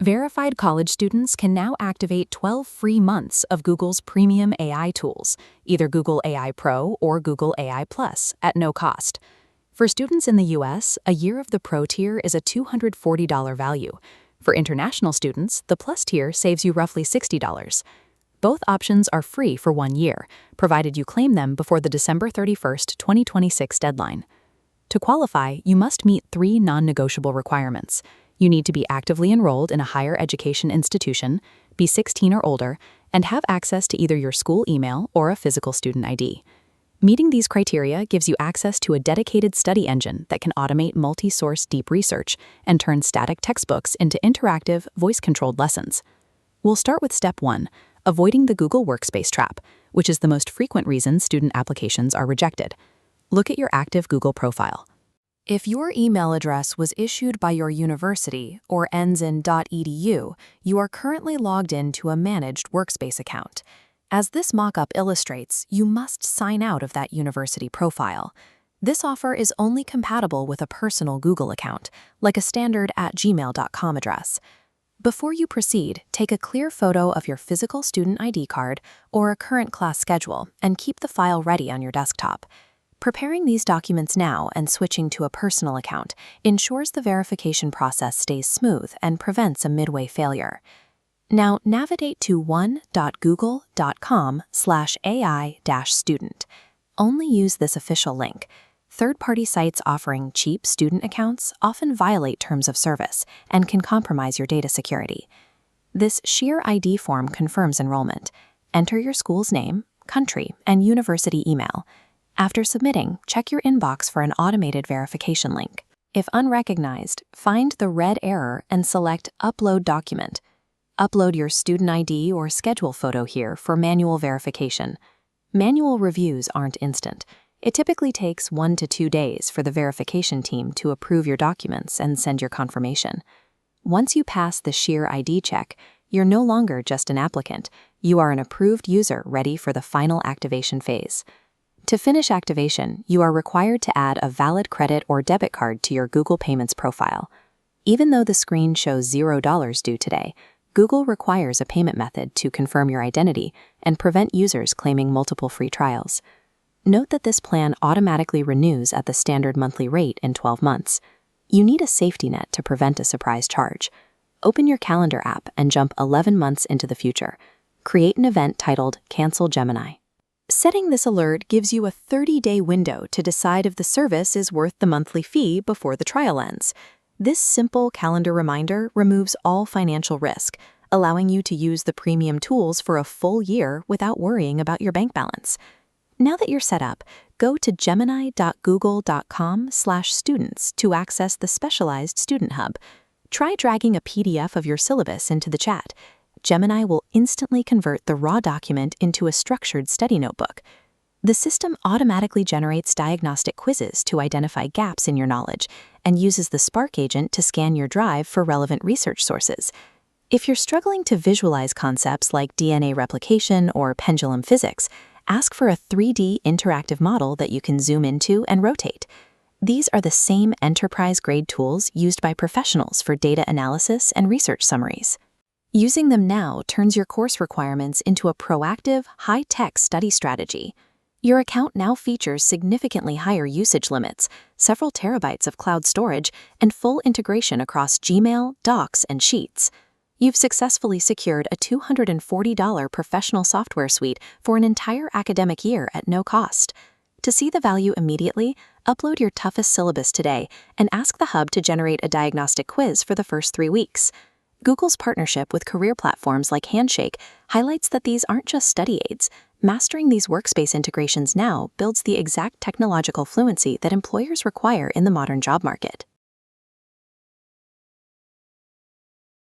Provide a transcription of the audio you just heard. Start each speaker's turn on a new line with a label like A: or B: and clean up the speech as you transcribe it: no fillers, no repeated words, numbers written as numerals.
A: Verified college students can now activate 12 free months of Google's premium AI tools, either Google AI Pro or Google AI Plus, at no cost. For students in the US, a year of the Pro tier is a $240 value. For international students, the Plus tier saves you roughly $60. Both options are free for 1 year, provided you claim them before the December 31st, 2026 deadline. To qualify, you must meet 3 non-negotiable requirements. You need to be actively enrolled in a higher education institution, be 16 or older, and have access to either your school email or a physical student ID. Meeting these criteria gives you access to a dedicated study engine that can automate multi-source deep research and turn static textbooks into interactive, voice-controlled lessons. We'll start with Step 1, avoiding the Google Workspace trap, which is the most frequent reason student applications are rejected. Look at your active Google profile. If your email address was issued by your university or ends in .edu, you are currently logged in to a managed Workspace account. As this mock-up illustrates, you must sign out of that university profile. This offer is only compatible with a personal Google account, like a standard @gmail.com address. Before you proceed, take a clear photo of your physical student ID card or a current class schedule and keep the file ready on your desktop. Preparing these documents now and switching to a personal account ensures the verification process stays smooth and prevents a midway failure. Now navigate to one.google.com/AI-student. Only use this official link. Third-party sites offering cheap student accounts often violate terms of service and can compromise your data security. This sheer ID form confirms enrollment. Enter your school's name, country, and university email. After submitting, check your inbox for an automated verification link. If unrecognized, find the red error and select Upload Document. Upload your student ID or schedule photo here for manual verification. Manual reviews aren't instant. It typically takes 1 to 2 days for the verification team to approve your documents and send your confirmation. Once you pass the sheer ID check, you're no longer just an applicant. You are an approved user ready for the final activation phase. To finish activation, you are required to add a valid credit or debit card to your Google Payments profile. Even though the screen shows $0 due today, Google requires a payment method to confirm your identity and prevent users claiming multiple free trials. Note that this plan automatically renews at the standard monthly rate in 12 months. You need a safety net to prevent a surprise charge. Open your calendar app and jump 11 months into the future. Create an event titled Cancel Gemini. Setting this alert gives you a 30-day window to decide if the service is worth the monthly fee before the trial ends. This simple calendar reminder removes all financial risk, allowing you to use the premium tools for a full year without worrying about your bank balance. Now that you're set up, go to gemini.google.com/students to access the specialized Student Hub. Try dragging a PDF of your syllabus into the chat. Gemini will instantly convert the raw document into a structured study notebook. The system automatically generates diagnostic quizzes to identify gaps in your knowledge and uses the Spark agent to scan your drive for relevant research sources. If you're struggling to visualize concepts like DNA replication or pendulum physics, ask for a 3D interactive model that you can zoom into and rotate. These are the same enterprise-grade tools used by professionals for data analysis and research summaries. Using them now turns your course requirements into a proactive, high-tech study strategy. Your account now features significantly higher usage limits, several terabytes of cloud storage, and full integration across Gmail, Docs, and Sheets. You've successfully secured a $240 professional software suite for an entire academic year at no cost. To see the value immediately, upload your toughest syllabus today and ask the Hub to generate a diagnostic quiz for the first 3 weeks. Google's partnership with career platforms like Handshake highlights that these aren't just study aids. Mastering these workspace integrations now builds the exact technological fluency that employers require in the modern job market.